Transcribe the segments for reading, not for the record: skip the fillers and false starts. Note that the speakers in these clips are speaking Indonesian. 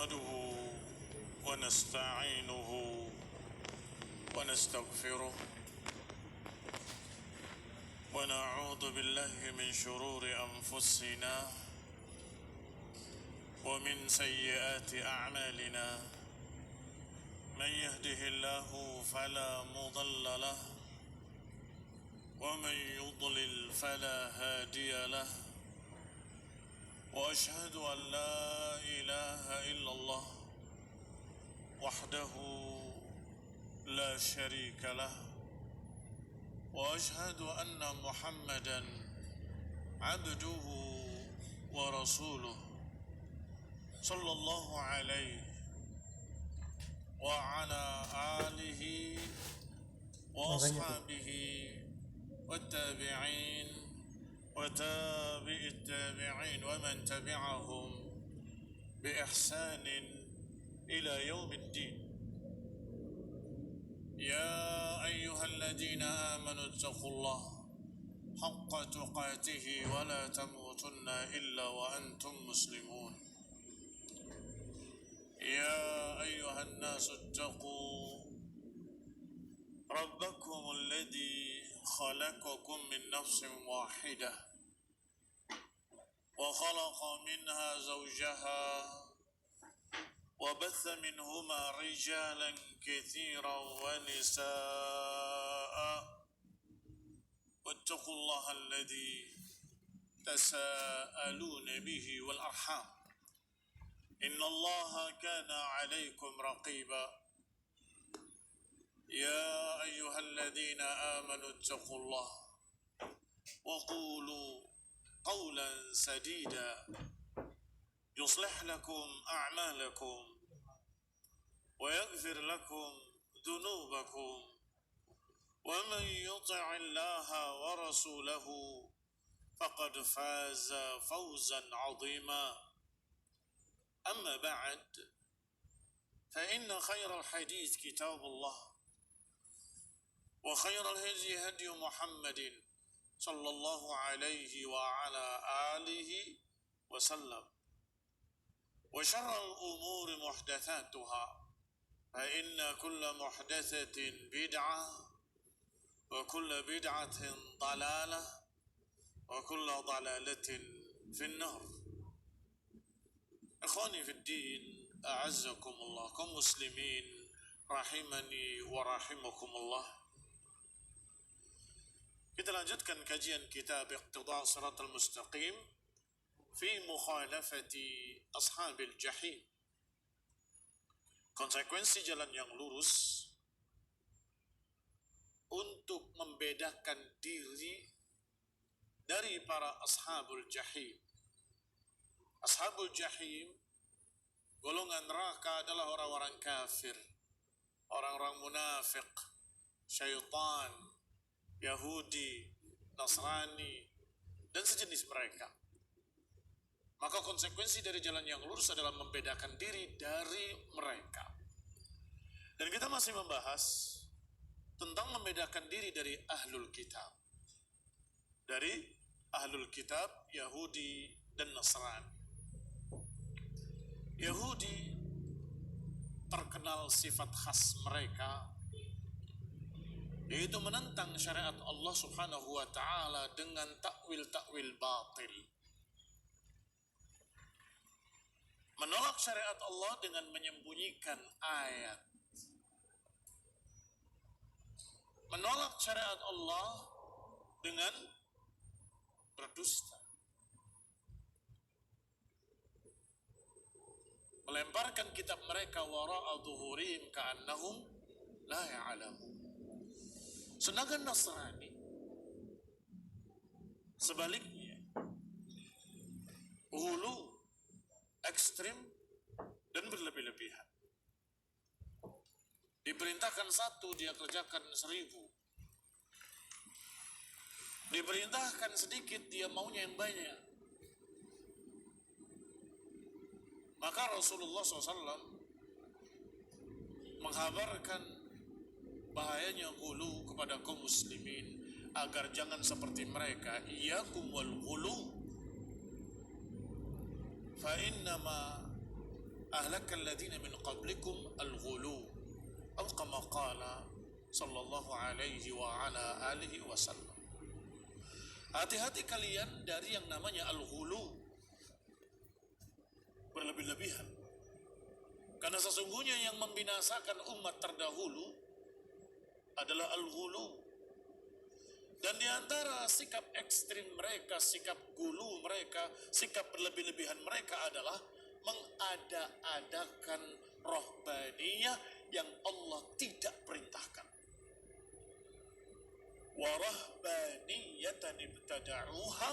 نحمده ونستعينه ونستغفره ونعوذ بالله من شرور أنفسنا ومن سيئات أعمالنا. من يهده الله فلا مضل له ومن يضلل فلا هادي له. وأشهد أن لا إله إلا الله وحده لا شريك له. وأشهد أن محمدا عبده ورسوله صلى الله عليه وعلى آله وأصحابه والتابعين وتابع التابعين ومن تبعهم بإحسان إلى يوم الدين. يا أيها الذين آمنوا اتقوا الله حق تقاته ولا تموتن إلا وأنتم مسلمون. يا أيها الناس اتقوا ربكم الذي خلقكم من نفس واحدة وخلق منها زوجها وبث منهما رجالا كثيرا ونساء واتقوا الله الذي تساءلون به والأرحام إن الله كان عليكم رقيبا. يا أيها الذين آمنوا اتقوا الله وقولوا قولا سديدا يصلح لكم أعمالكم ويغفر لكم ذنوبكم ومن يطع الله ورسوله فقد فاز فوزا عظيما. أما بعد فإن خير الحديث كتاب الله وخير الهدي هدي محمد صلى الله عليه وعلى آله وسلم وشر الأمور محدثاتها فإن كل محدثة بدعة وكل بدعة ضلالة وكل ضلالة في النار. إخواني في الدين أعزكم الله كم مسلمين rahimani wa rahimakumullah. Kita lanjutkan kajian kitab Iqtida' Shiratal Mustaqim fi mukhalafati ashabil jahim. Konsekuensi jalan yang lurus untuk membedakan diri dari para ashabul jahim. Ashabul jahim, golongan neraka adalah orang-orang kafir, orang-orang munafik, syaitan, Yahudi, Nasrani, dan sejenis mereka. Maka konsekuensi dari jalan yang lurus adalah membedakan diri dari mereka. Dan kita masih membahas tentang membedakan diri dari ahlul kitab. Dari ahlul kitab, Yahudi dan Nasrani. Yahudi terkenal sifat khas mereka, yaitu menentang syariat Allah Subhanahu wa ta'ala dengan takwil-takwil batil. Menolak syariat Allah dengan menyembunyikan ayat. Menolak syariat Allah dengan berdusta. Melemparkan kitab mereka wara'a dhuhurihim ka'annahum la ya'lamun. Sedangkan Nasrani sebaliknya, hulu, ekstrim, dan berlebih-lebihan. Diperintahkan 1, dia kerjakan 1000. Diperintahkan sedikit, dia maunya yang banyak. Maka Rasulullah SAW menghabarkan bahayanya ghulu kepada kaum muslimin agar jangan seperti mereka. Iyyakum wal ghulu fa innama ahlakal ladzina min qablikum al-ghulu atau kama qala sallallahu alaihi wa ala alihi wasallam. Hati-hati kalian dari yang namanya al-ghulu, berlebih-lebihan. Karena sesungguhnya yang membinasakan umat terdahulu adalah al-ghulu. Dan di antara sikap ekstrim mereka, sikap gulu mereka, sikap berlebih-lebihan mereka adalah mengada-adakan rohbaniyah yang Allah tidak perintahkan. Wa rahbaniyatan ibtada'uha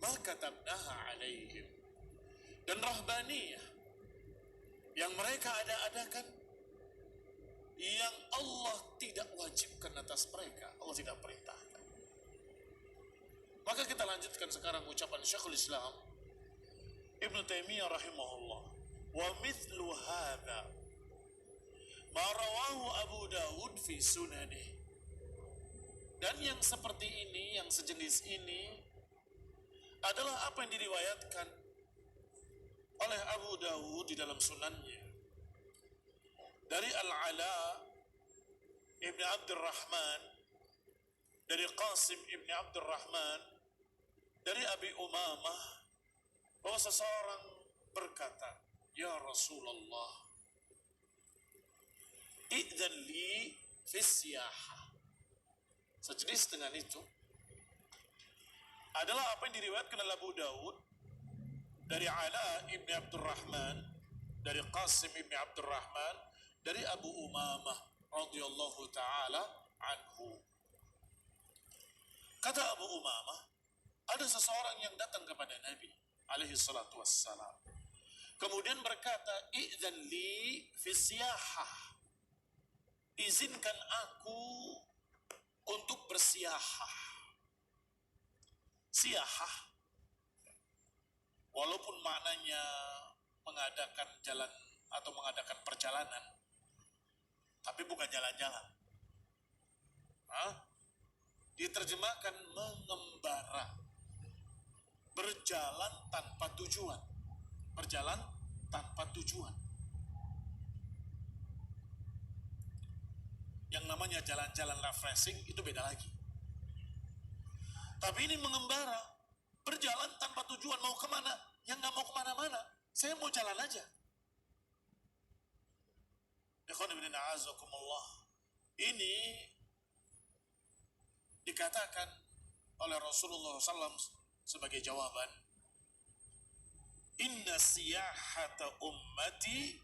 ma katabnaha alaihim. Dan rahbaniyah yang mereka ada-adakan, yang Allah tidak wajibkan atas mereka, Allah tidak perintahkan. Maka kita lanjutkan sekarang ucapan Syekhul Islam Ibn Taimiyah rahimahullah. Wa mithlu hadha ma rawahu Abu Dawud fi sunanih. Dan yang seperti ini, yang sejenis ini adalah apa yang diriwayatkan oleh Abu Dawud di dalam sunannya dari Al-Ala Ibn Abdurrahman, dari Qasim Ibn Abdurrahman, dari Abi Umamah, bahwa seseorang berkata, "Ya Rasulullah, idzan li fi siyahah." Sejenis dengan itu adalah apa yang diriwayatkan oleh Abu Dawud dari Ala Ibn Abdurrahman, dari Qasim Ibn Abdurrahman, dari Abu Umamah radhiyallahu taala anhu. Kata Abu Umamah, ada seseorang yang datang kepada Nabi alaihi salatu wassalam, kemudian berkata, "Idzan li fi siyahah." Izinkan aku untuk bersiyahah. Siyahah, walaupun maknanya mengadakan jalan atau mengadakan perjalanan, tapi bukan jalan-jalan. Diterjemahkan mengembara, berjalan tanpa tujuan, berjalan tanpa tujuan. Yang namanya jalan-jalan refreshing itu beda lagi. Tapi ini mengembara, berjalan tanpa tujuan, mau kemana? Yang nggak mau kemana-mana, saya mau jalan aja. Ikhwan ibn a'azakumullah, ini dikatakan oleh Rasulullah SAW sebagai jawaban, "Inna siyahata ummati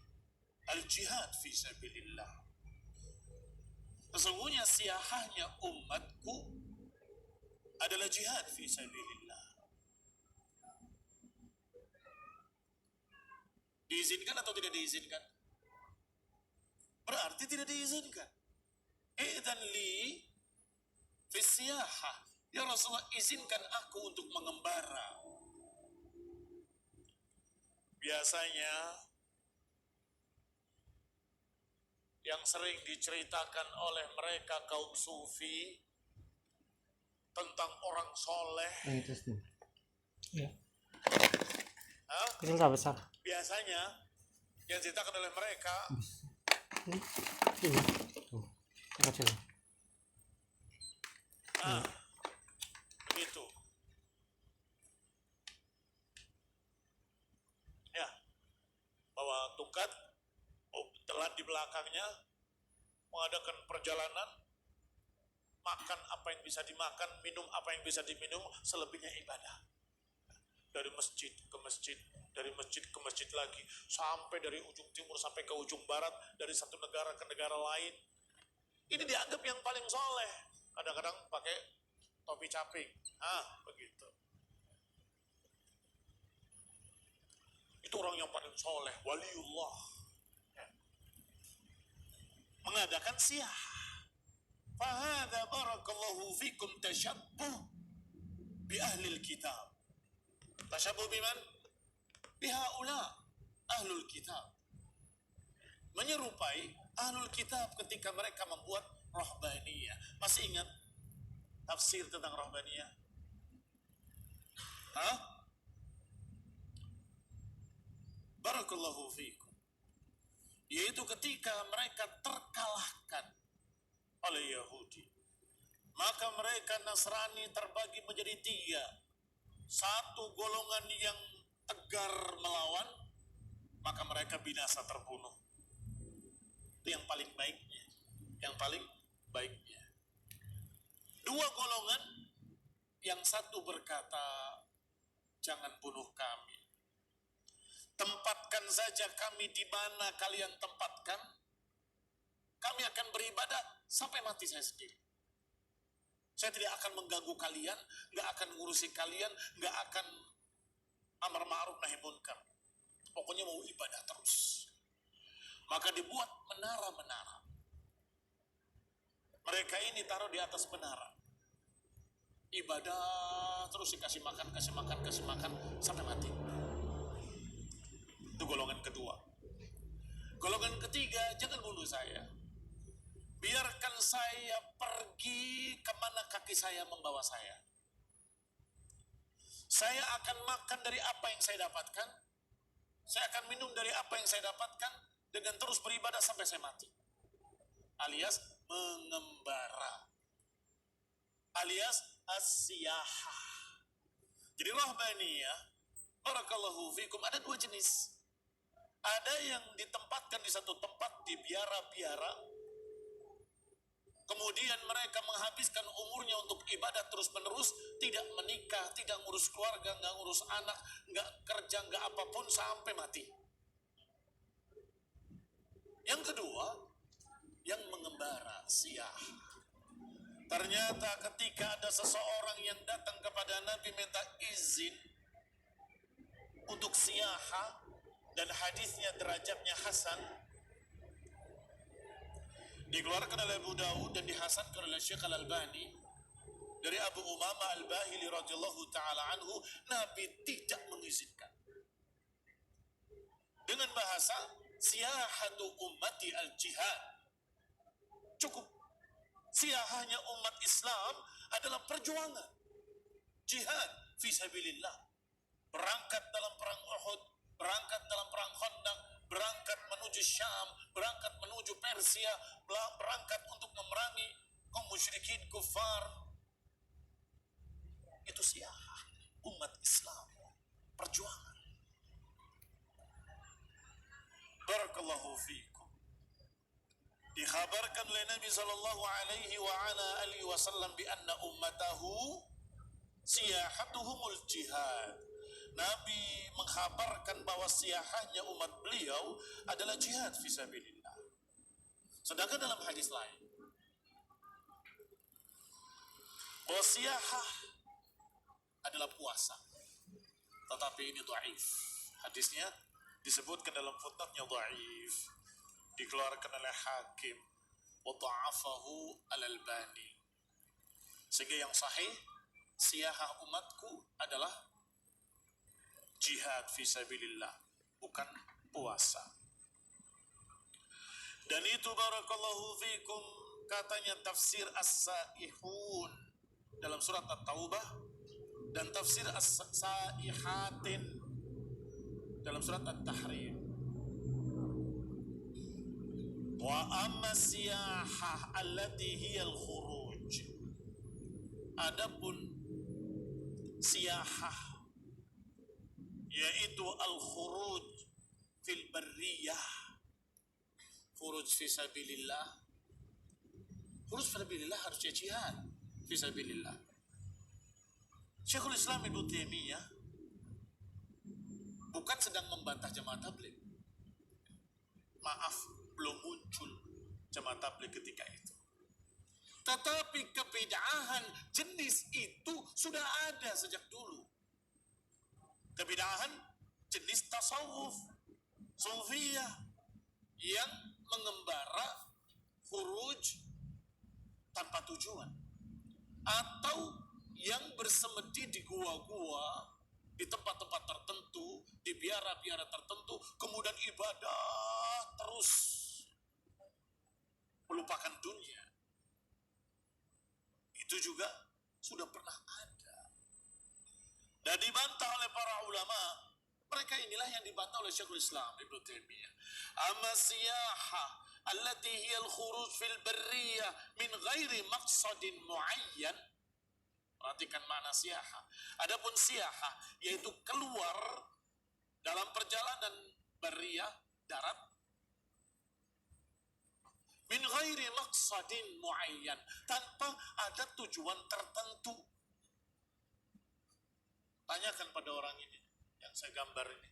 al-jihad fi sabilillah." Sesungguhnya siyahahnya umatku adalah jihad fi sabilillah. Diizinkan atau tidak diizinkan? Berarti tidak diizinkan. Idzan li fi siyahah. Ya Rasulullah, izinkan aku untuk mengembara. Biasanya yang sering diceritakan oleh mereka kaum sufi tentang orang soleh. Ya. Kecil besar. Biasanya yang diceritakan oleh mereka Kecil. begitu. Ya, bawa tongkat, telan di belakangnya, mengadakan perjalanan, makan apa yang bisa dimakan, minum apa yang bisa diminum, selebihnya ibadah. Dari masjid ke masjid, dari masjid ke masjid lagi, sampai dari ujung timur sampai ke ujung barat, dari satu negara ke negara lain. Ini dianggap yang paling soleh. Kadang-kadang pakai topi caping. Begitu. Itu orang yang paling soleh, waliullah. Mengadakan siyah. Fahadha barakallahu fikum tashabbuh bi ahlil kitab. Tashabbuh biman? Bihaula ahlul kitab. Menyerupai ahlul kitab ketika mereka membuat rahbaniyah. Masih ingat tafsir tentang rahbaniyah? Barakallahu fikum. yaitu ketika mereka terkalahkan oleh Yahudi. Maka mereka Nasrani terbagi menjadi tiga. Satu golongan yang tegar melawan, maka mereka binasa terbunuh. Itu yang paling baiknya. Yang paling baiknya. Dua golongan, yang satu berkata, jangan bunuh kami. Tempatkan saja kami di mana kalian tempatkan. Kami akan beribadah sampai mati saya sendiri. Saya tidak akan mengganggu kalian, nggak akan ngurusi kalian, nggak akan amar ma'ruf nahi munkar. Pokoknya mau ibadah terus. Maka dibuat menara-menara. Mereka ini taruh di atas menara. Ibadah terus dikasih makan, sampai mati. Itu golongan kedua. Golongan ketiga, jangan bunuh saya. Biarkan saya pergi kemana kaki saya membawa saya. Saya akan makan dari apa yang saya dapatkan. Saya akan minum dari apa yang saya dapatkan. Dengan terus beribadah sampai saya mati. Alias mengembara. Alias as-siyahah. Jadi rahbaniyah, barakallahu fikum, ada dua jenis. Ada yang ditempatkan di satu tempat di biara-biara. Kemudian mereka menghabiskan umurnya untuk ibadah terus-menerus, tidak menikah, tidak ngurus keluarga, nggak ngurus anak, nggak kerja, nggak apapun sampai mati. Yang kedua, yang mengembara, siyah. Ternyata ketika ada seseorang yang datang kepada Nabi minta izin untuk siyahah, dan hadisnya derajatnya hasan, dikeluarkan oleh Abu Dawud dan dihasankan oleh Syekh Al-Albani dari Abu Umamah Al-Bahili radhiyallahu taala anhu, Nabi tidak mengizinkan. Dengan bahasa siyahatu ummati al-jihad. Cukup. Siyahahnya umat Islam adalah perjuangan. Jihad fi sabilillah. Berangkat dalam perang Uhud, berangkat dalam perang Khandaq, berangkat menuju Syam, berangkat menuju Persia, berangkat untuk memerangi kaum musyrikin kufar. Itu siyahah umat Islam, perjuangan. Barakallahu fiikum. Dikhabarkan oleh Nabi sallallahu alaihi wa ala alihi wasallam bi anna ummatahu siyahatuhumul jihad. Nabi mengkhabarkan bahwa siyahahnya umat beliau adalah jihad fisabilillah. Sedangkan dalam hadis lain, bahwa siyahah adalah puasa. Tetapi ini dhaif. Hadisnya disebutkan dalam footnote-nya dhaif. Dikeluarkan oleh Hakim. Wa dha'afahu al-Albani. Sehingga yang sahih, siyahah umatku adalah jihad fisabilillah, bukan puasa. Dan itu barakallahu fikum katanya tafsir as-saihun dalam surat At-Taubah dan tafsir as-saihatin dalam surat At-Tahrim. Wa amma siyahah allati hiya al-khuruj. Adapun siyahah yaitu al-khuruj fil barriyah, khuruj fisabilillah. Khuruj fisabilillah harusnya jihad fisabilillah. Syekhul Islam Ibnu Taimiyah bukan sedang membantah jamaah tabligh. Maaf, belum muncul jamaah tabligh ketika itu. Tetapi kebid'ahan jenis itu sudah ada sejak dulu. Kebid'ahan jenis tasawuf, sufiyah yang mengembara khuruj tanpa tujuan, atau yang bersemedi di gua-gua, di tempat-tempat tertentu, di biara-biara tertentu, kemudian ibadah terus, melupakan dunia. Itu juga sudah pernah ada. Dan dibantah oleh para ulama Mereka inilah yang dibantah oleh Syekhul Islam Ibnu Taimiyah. Amma siyahah allati hiya al-khuruj fil barriyah min ghairi maqsadin muayyan. Perhatikan makna siyahah. Adapun siyahah yaitu keluar dalam perjalanan barriyah darat min ghairi maqsadin muayyan, tanpa ada tujuan tertentu. Tanyakan pada orang ini yang saya gambar ini.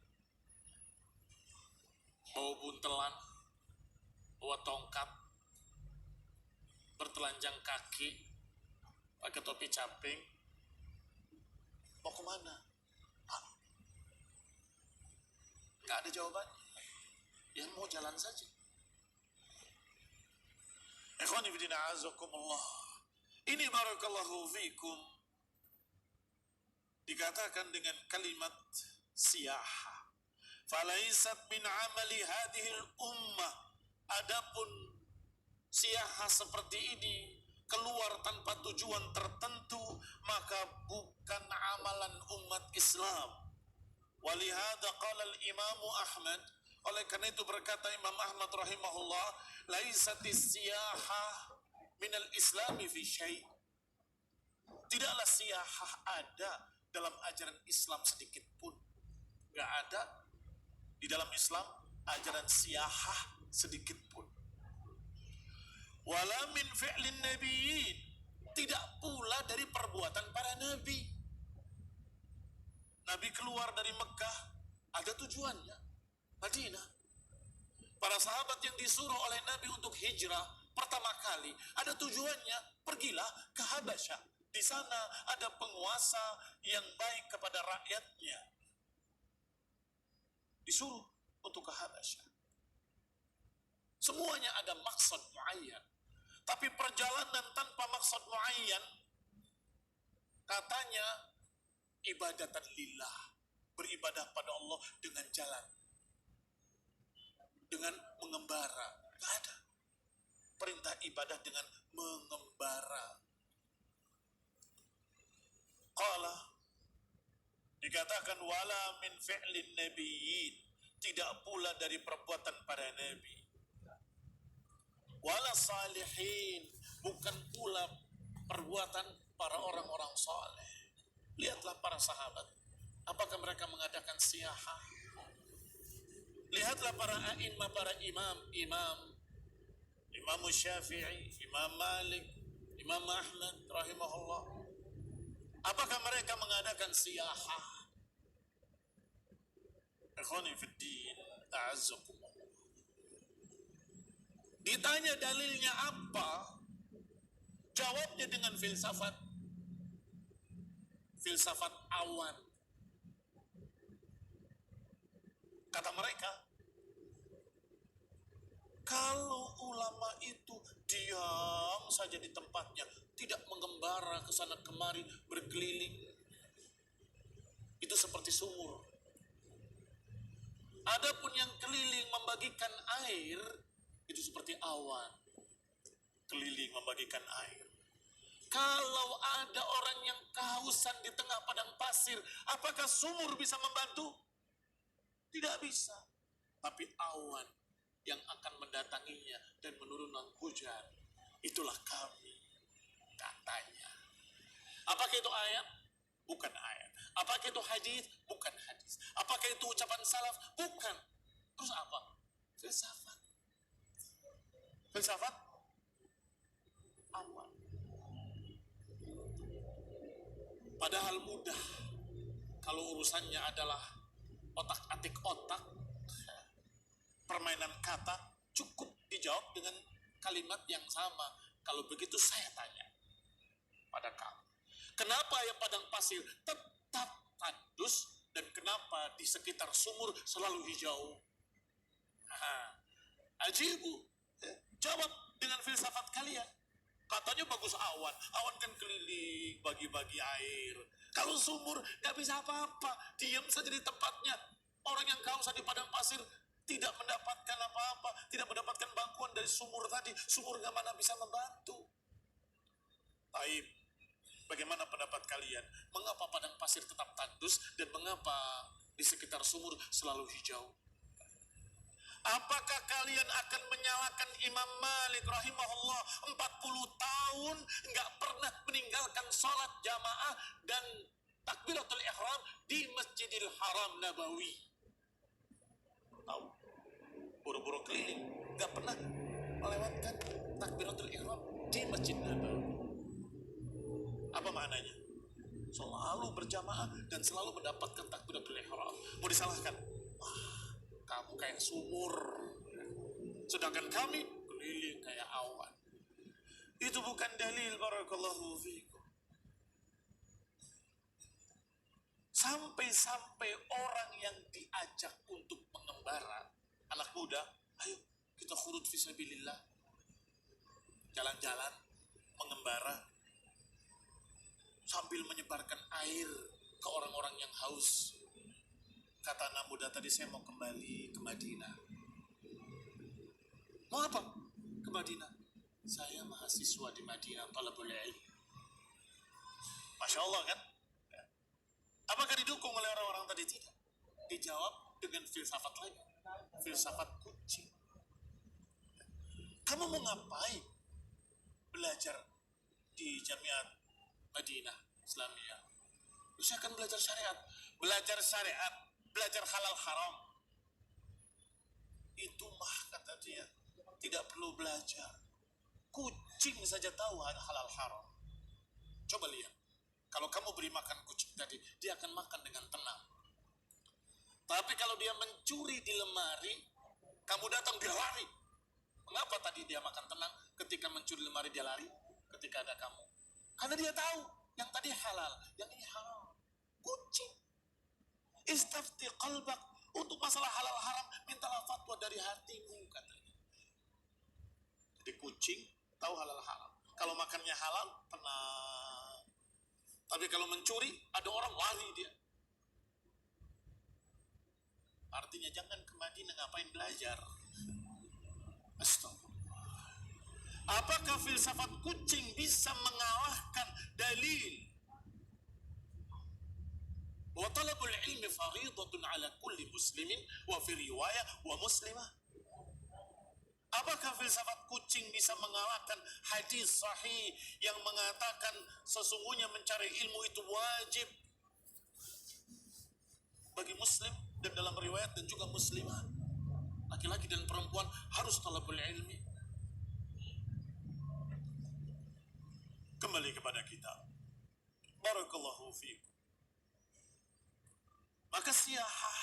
Bawa buntelan, bawa tongkat, bertelanjang kaki, pakai topi caping. Mau kemana? Nggak ada jawaban. Ya mau jalan saja. Ikhwani fillah azakumullah. Ini barakallahu fikum dikatakan dengan kalimat siyahah. Falaisat min amali hadhil ummah. Adapun siyahah seperti ini, keluar tanpa tujuan tertentu, maka bukan amalan umat Islam. Walihada qala al-Imam Ahmad, oleh karena itu berkata Imam Ahmad rahimahullah, laisatis siyahah minal islami fi syai'. Tidaklah siyahah ada dalam ajaran Islam sedikit pun. Gak ada di dalam Islam ajaran siyahah sedikit pun. Wala min fi'lin nabiyyin, tidak pula dari perbuatan para nabi. Nabi keluar dari Mekah ada tujuannya, Madinah. Para sahabat yang disuruh oleh Nabi untuk hijrah pertama kali ada tujuannya, pergilah ke Habasyah. Di sana ada penguasa yang baik kepada rakyatnya. Disuruh untuk ke Habasyah. Semuanya ada maksud muayyan. Tapi perjalanan tanpa maksud muayyan, katanya ibadatan lillah, beribadah pada Allah dengan jalan, dengan mengembara. Tidak ada perintah ibadah dengan mengembara. Qala, dikatakan wala min fi'lin nabiyyin, tidak pula dari perbuatan para nabi. Wala salihin, bukan pula perbuatan para orang-orang saleh. Lihatlah para sahabat, apakah mereka mengadakan siyahah? Lihatlah para a'imah, para Imam Syafi'i, Imam Malik, Imam Ahmad rahimahullah. Apakah mereka mengadakan siyahah? Ikhwani fiddin, a'azzakumullah. Ditanya dalilnya apa? Jawabnya dengan filsafat awan. Kata mereka, kalau ulama itu diam saja di tempatnya, tidak mengembara ke sana kemari, berkeliling, itu seperti sumur. Adapun yang keliling membagikan air, itu seperti awan, keliling membagikan air. Kalau ada orang yang kehausan di tengah padang pasir, apakah sumur bisa membantu? Tidak bisa. Tapi awan yang akan mendatanginya dan menurunkan hujan, itulah kami, katanya. Apakah itu ayat? Bukan ayat. Apakah itu hadis? Bukan hadis. Apakah itu ucapan salaf? Bukan. Terus apa? Filsafat. Filsafat awan. Padahal mudah kalau urusannya adalah otak-atik otak, permainan kata, cukup dijawab dengan kalimat yang sama. Kalau begitu saya tanya pada kamu, kenapa ya padang pasir tetap tandus dan kenapa di sekitar sumur selalu hijau? Ajibu, jawab dengan filsafat kalian. Katanya bagus awan, awan kan keliling bagi-bagi air. Kalau sumur nggak bisa apa-apa, diam saja di tempatnya. Orang yang kehausan di padang pasir tidak mendapatkan apa-apa, tidak mendapatkan bantuan dari sumur tadi. Sumur nggak mana bisa membantu. Taib, bagaimana pendapat kalian? Mengapa padang pasir tetap tandus dan mengapa di sekitar sumur selalu hijau. Apakah kalian akan menyalahkan Imam Malik rahimahullah 40 tahun nggak pernah meninggalkan sholat jamaah dan takbiratul ihram di Masjidil Haram Nabawi? Tahu? Buru-buru keliling, nggak pernah melewatkan takbiratul ihram di Masjid Nabawi. Apa maknanya? Selalu berjamaah dan selalu mendapatkan takbiratul ihram. Mau disalahkan? Kamu kayak sumur, sedangkan kami keliling kayak awan. Itu bukan dalil. Barakallahu fiikum. Sampai-sampai orang yang diajak untuk mengembara, anak muda, ayo kita khurud fisabilillah, jalan-jalan mengembara sambil menyebarkan air ke orang-orang yang haus. Kata anak muda tadi, saya mau kembali ke Madinah. Mau apa? Ke Madinah. Saya mahasiswa di Madinah, talabul ilm. Masya Allah kan? Apakah didukung oleh orang-orang tadi? Tidak. Dijawab dengan filsafat lain. Filsafat kucing. Kamu mau ngapain? Belajar di Jamiat Madinah Islamiyah. Saya akan belajar syariat. Belajar syariat. Belajar halal haram. Itu mah kata dia, tidak perlu belajar. Kucing saja tahu halal haram. Coba lihat. Kalau kamu beri makan kucing tadi, dia akan makan dengan tenang. Tapi kalau dia mencuri di lemari, kamu datang dia lari. Mengapa tadi dia makan tenang? Ketika mencuri di lemari dia lari. Ketika ada kamu. Karena dia tahu yang tadi halal, yang ini haram. Kucing. Istafti qalbak, untuk masalah halal haram mintalah fatwa dari hatimu, katanya. Jadi kucing tahu halal haram. Kalau makannya halal, tenang. Tapi kalau mencuri, ada orang lari dia. Artinya jangan ke Madinah, ngapain belajar? Astagfirullah. Apakah filsafat kucing bisa mengalahkan dalil? Wa talabul ilmi faridatun ala kulli muslimin wa fi riwayah wa muslimah. Apakah filsafat kucing bisa mengalahkan hadis sahih yang mengatakan sesungguhnya mencari ilmu itu wajib bagi muslim, dan dalam riwayat dan juga muslimah, laki-laki dan perempuan harus talabul ilmi. Kembali kepada kita. Barakallahu fiikum. Maka siyahah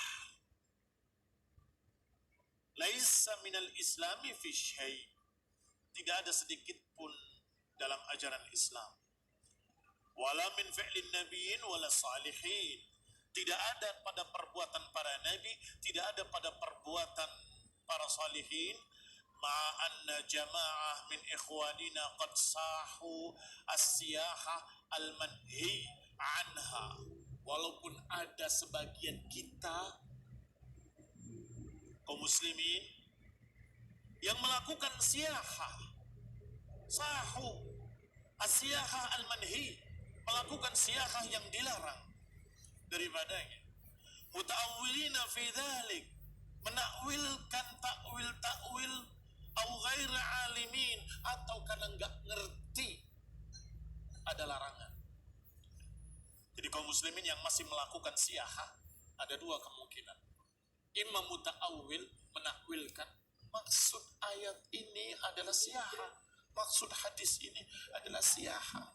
laisa minal islami fi syai', tidak ada sedikit pun dalam ajaran Islam. Wala min fi'lin nabiyyin wala salihin, tidak ada pada perbuatan para nabi, tidak ada pada perbuatan para salihin. Ma'anna jama'ah min ikhwanina qad sahu as-siyahah al-manhi anha, walaupun ada sebagian kita kaum muslimin yang melakukan siyahah, sahu as-siyahah al-manhi, melakukan siyahah yang dilarang daripadanya, muta'awwilina fi dhalik, menakwilkan takwil au ghairi alimin, atau karena enggak ngerti ada larangan. Jadi kaum muslimin yang masih melakukan siyahah ada dua kemungkinan. Imma muta'awwil, menakwilkan maksud ayat ini adalah siyahah, maksud hadis ini adalah siyahah,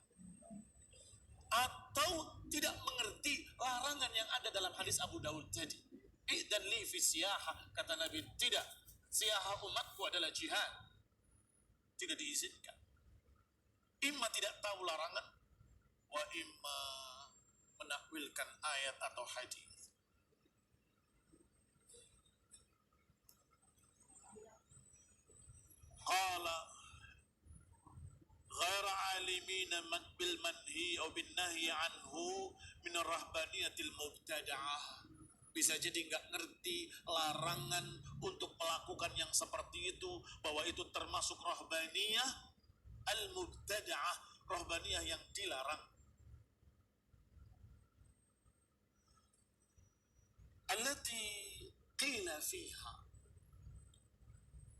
atau tidak mengerti larangan yang ada dalam hadis Abu Daud tadi. Idzan li fi siyahah, kata Nabi, tidak, siyahah umatku adalah jihad, tidak diizinkan. Imma tidak tahu larangan, wa imma menakwilkan ayat atau hadis. Qala ghaira alimin bil manhi atau bin nahyi anhu min ar-rahbaniyatil mubtada'ah. Bisa jadi nggak ngerti larangan untuk melakukan yang seperti itu, bahwa itu termasuk rahbaniyah al-mubtada'ah, rahbaniyah yang dilarang. allati qila fiha,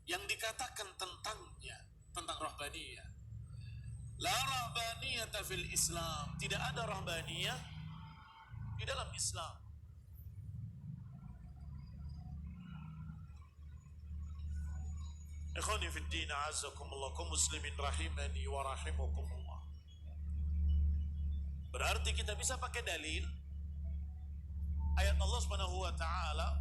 yang dikatakan tentangnya, tentang rahbaniyah. La rahbaniyata fil Islam, tidak ada rahbaniyah di dalam Islam. Ikhwani fid din, a'azzakumullah, kaum muslimin rahimani wa rahimakumullah. Berarti kita bisa pakai dalil ayat Allah Subhanahu wa taala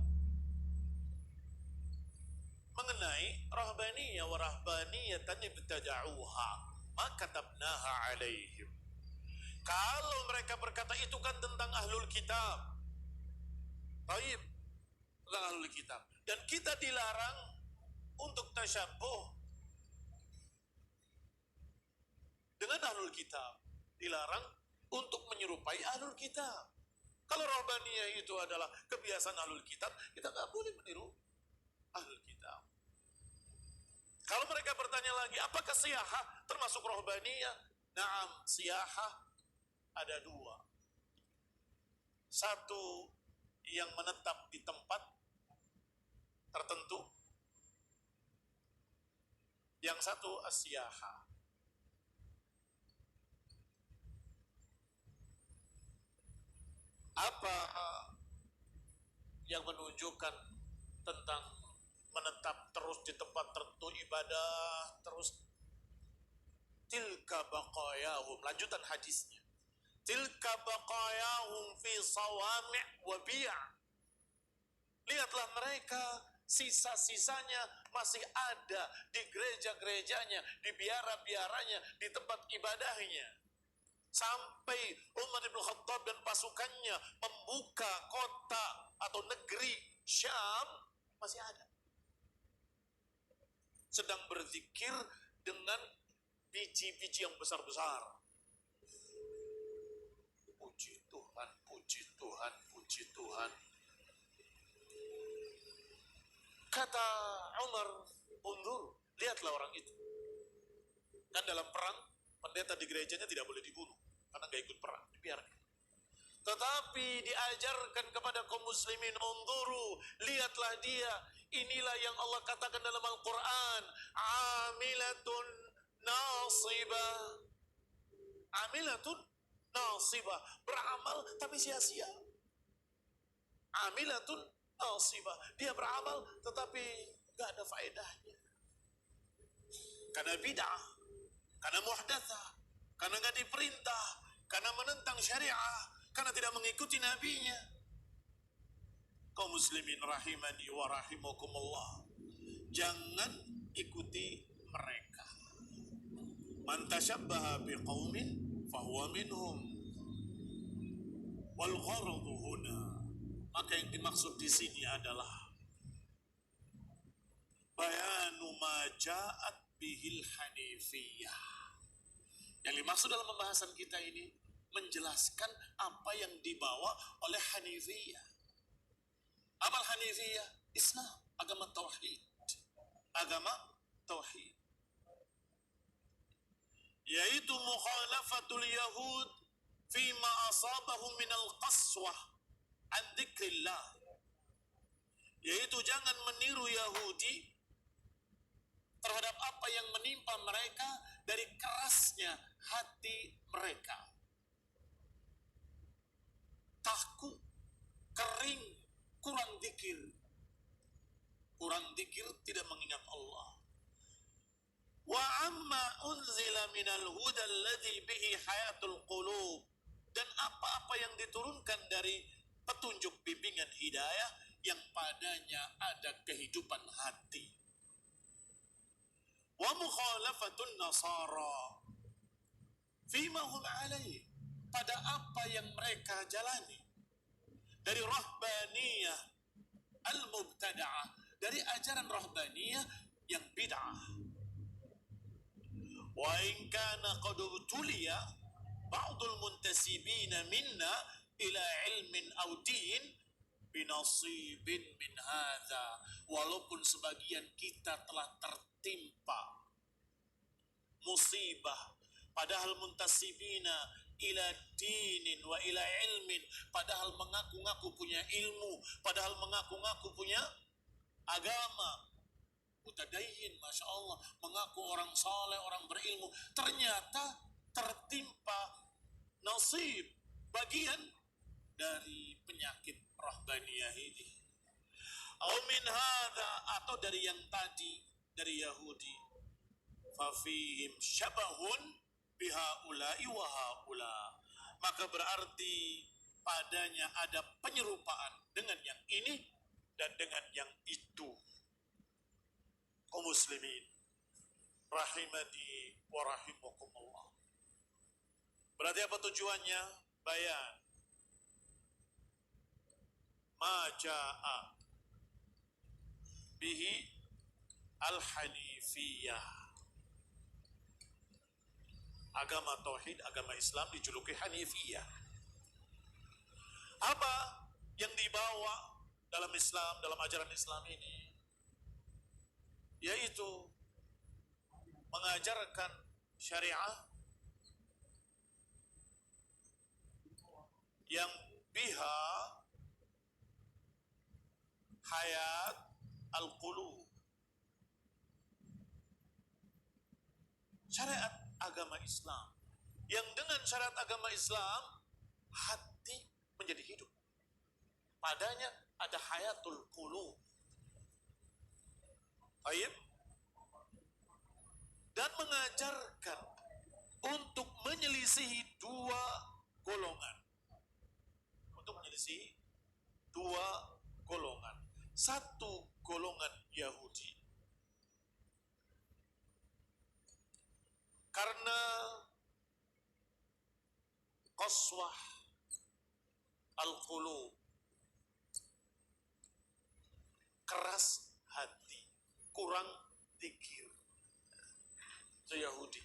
mengenai rahbaniyah wa rahbaniyatan ibtada'uha ma katabnaha alaihim. Kalau mereka berkata itu kan tentang ahlul kitab, taib, tentang ahlul kitab, dan kita dilarang untuk tasyabuh dengan ahlul kitab, dilarang untuk menyerupai ahlul kitab. Kalau rahbaniyah itu adalah kebiasaan ahlul kitab, kita nggak boleh meniru ahlul kitab. Kalau mereka bertanya lagi, apakah siyahah termasuk rahbaniyah? Naam, siyahah ada dua. Satu yang menetap di tempat tertentu, yang satu as-siyahah. Apa yang menunjukkan tentang menetap terus di tempat tertentu, ibadah terus? Tilka baqayahum, lanjutan hadisnya. Tilka baqayahum fi sawami' wa bi'. Lihatlah mereka, sisa-sisanya masih ada di gereja-gerejanya, di biara-biaranya, di tempat ibadahnya. Sampai Umar bin Khattab dan pasukannya membuka kota atau negeri Syam, masih ada. Sedang berzikir dengan biji-biji yang besar-besar. Puji Tuhan, puji Tuhan, puji Tuhan. Kata Umar, undur, lihatlah orang itu. Kan dalam perang, pendeta di gerejanya tidak boleh dibunuh, karena nggak ikut perang, dibiarkan. Tetapi diajarkan kepada kaum muslimin, unduru, lihatlah dia. Inilah yang Allah katakan dalam Al-Quran, amilatun nasibah. Amilatun nasibah, beramal tapi sia-sia. Amilatun nasibah, dia beramal tetapi gak ada faedahnya. Karena bid'ah, karena muhdatsah, karena gak diperintah, karena menentang syariah, karena tidak mengikuti nabinya. Kaum muslimin rahimani wa rahimakumullah, jangan ikuti mereka. Man tashabbaha biqaumin fahuwa minhum. Wal gharadu huna, maka yang dimaksud di sini adalah bayanu ma ja'at bihil hanifiyah. Yang dimaksud dalam pembahasan kita ini menjelaskan apa yang dibawa oleh Hanifiyah. Amal Hanifiyah, Islam, agama tauhid. Agama tauhid. Yaitu mukhalafatul yahud fima asabahum minal qaswah an dzikrillah. Yaitu jangan meniru Yahudi terhadap apa yang menimpa mereka dari kerasnya hati mereka. Kaku, kering, kurang dzikir. Kurang dzikir, tidak mengingat Allah. Wa amma unzila minal huda alladhi bihi hayatul qulub, dan apa-apa yang diturunkan dari petunjuk bimbingan hidayah yang padanya ada kehidupan hati. Wa mukhalafatun nasara fima hum alaih, pada apa yang mereka jalani dari rahbaniyah al-mubtada'ah, dari ajaran rahbaniyah yang bid'ah. Wa in kana qad ubtuliya ba'dul muntasibina minna ila ilmin aw din binasibin min hadza, walaupun sebagian kita telah tertimpa musibah, padahal muntasibina ila dinin wa ila ilmin, padahal mengaku-ngaku punya ilmu, padahal mengaku-ngaku punya agama. Mutadayyin, Masya Allah, mengaku orang saleh, orang berilmu, ternyata tertimpa nasib, bagian dari penyakit rahbaniyah ini. Au min hadza, atau dari yang tadi, dari Yahudi. Fafihim syabahun bihaula'i wa haula, maka berarti padanya ada penyerupaan dengan yang ini dan dengan yang itu. Kaum muslimin rahimani wa rahimakumullah. Berarti apa tujuannya? Bayan ma jaa bihi al-hanifiyah. Agama tauhid, agama Islam dijuluki Hanifiyah. Apa yang dibawa dalam Islam, dalam ajaran Islam ini? Yaitu mengajarkan syariah yang biha hayat al-qulub. Syariat agama Islam yang dengan syariat agama Islam hati menjadi hidup, padanya ada hayatul qulub. Baik, dan mengajarkan untuk menyelisihi dua golongan, untuk menyelisihi dua golongan. Satu golongan Yahudi karena qaswah al-qulub, keras hati, kurang zikir, itu Yahudi.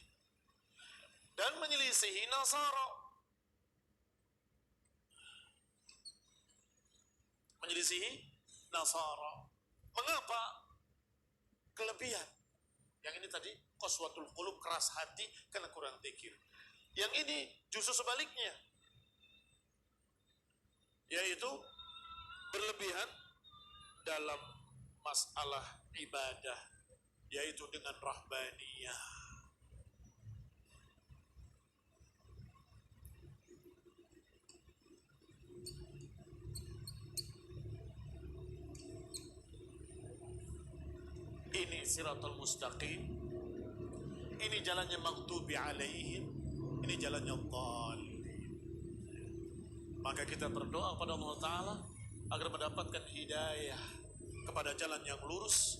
Dan menyelisihi Nasara, menyelisihi Nasara. Mengapa? Kelebihan. Yang ini tadi qaswatul qulub, keras hati karena kurang zikir. Yang ini justru sebaliknya, yaitu berlebihan dalam masalah ibadah, yaitu dengan rahbaniyah. Ini siratal mustaqim, ini jalannya maghdubi alaihim, ini jalannya dhalin. Maka kita berdoa kepada Allah Ta'ala agar mendapatkan hidayah kepada jalan yang lurus,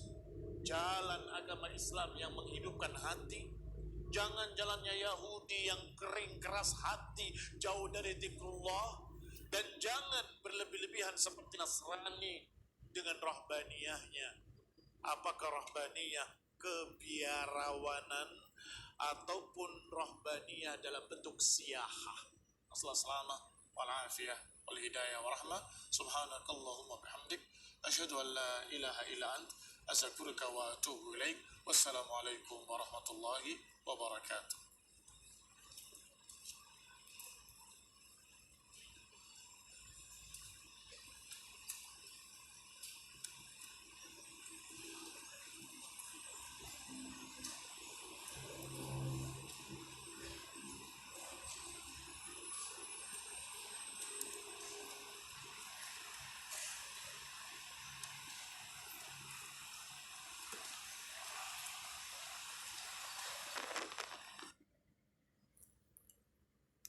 jalan agama Islam yang menghidupkan hati. Jangan jalannya Yahudi yang kering, keras hati, jauh dari zikrullah. Dan jangan berlebih-lebihan seperti Nasrani dengan rahbaniyahnya. Apakah rahbaniyah kebiarawanan ataupun rahbaniyah dalam bentuk siyahah? Assalamualaikum wal-afiyah wal hidayah wa rahmah. Subhanakallahumma bihamdik asyhadu an la ilaha illa ant astaghfiruka wa atubu ilaik. Wassalamualaikum warahmatullahi wabarakatuh.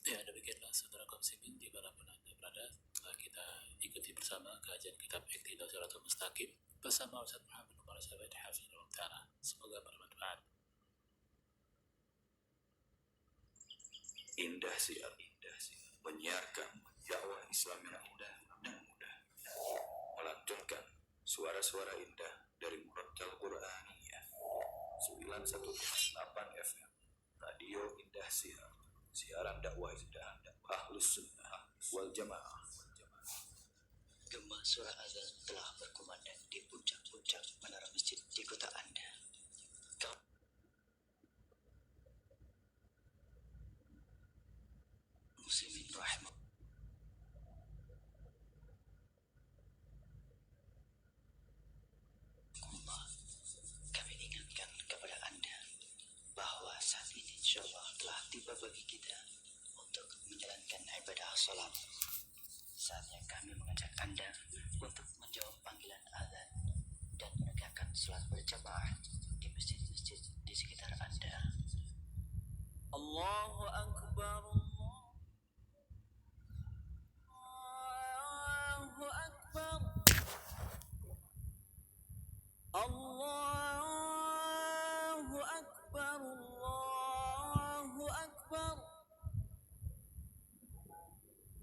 Ya, demikianlah saudara kaum muslimin dimanapun Anda berada, kita ikuti bersama kajian kitab Iqtidaus Shiratal Mustaqim bersama Ustaz Muhammad Umar Said Hafizahullah Ta'ala. Semoga bermanfaat. Indah siar menyiarkan dakwah Islam yang mudah dan mudah, melantunkan suara-suara indah dari Murattal Qur'aniyah 91,8 FM Radio Indah Siar, siaran dakwah Islam Ahlus Sunnah wal Jamaah. Gema suara azan telah berkumandang di puncak-puncak menara masjid di kota Anda. saat ini insyaallah telah tiba bagi kita untuk menjalankan ibadah salat. Saatnya kami mengajak Anda untuk menjawab panggilan azan dan menegakkan salat berjamaah di masjid-masjid di sekitar Anda. Allahu Akbar. Allahu Akbar. Allahu Akbar. Allahu Akbar.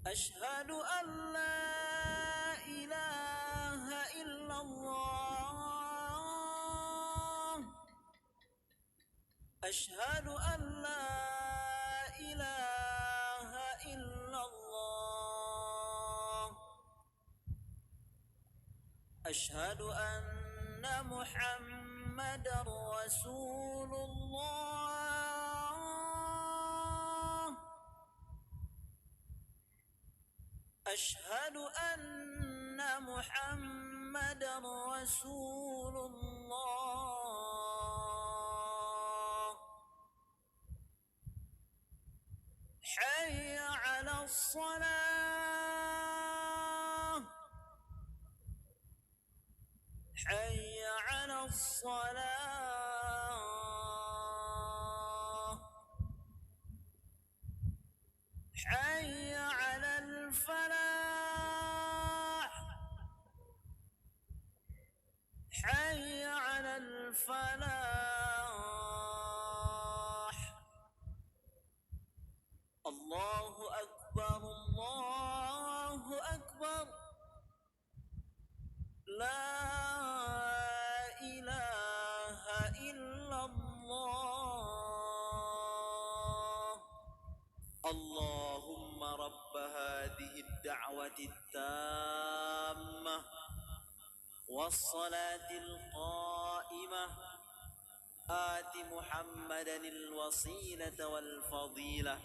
Ashhadu an la ilaha illallah. Ashhadu an la ilaha illallah. Ashhadu anna Muhammadar Rasulullah. Ashhadu anna Muhammadar Rasulullah. Hayya 'alas salah. Hayya 'alas salah. Hayya 'alal falah. Hayya 'alal falah. Allahu Akbar. Allahu Akbar. La ilaha illallah. Allahumma rabb hadhihi ad-da'wati at-tammah was-salati al-qa'imah آت محمدا الوسيلة والفضيلة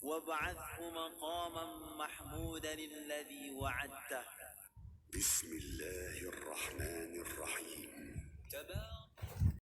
وابعثه مقاما محمودا الذي وعدته. بسم الله الرحمن الرحيم. تبارك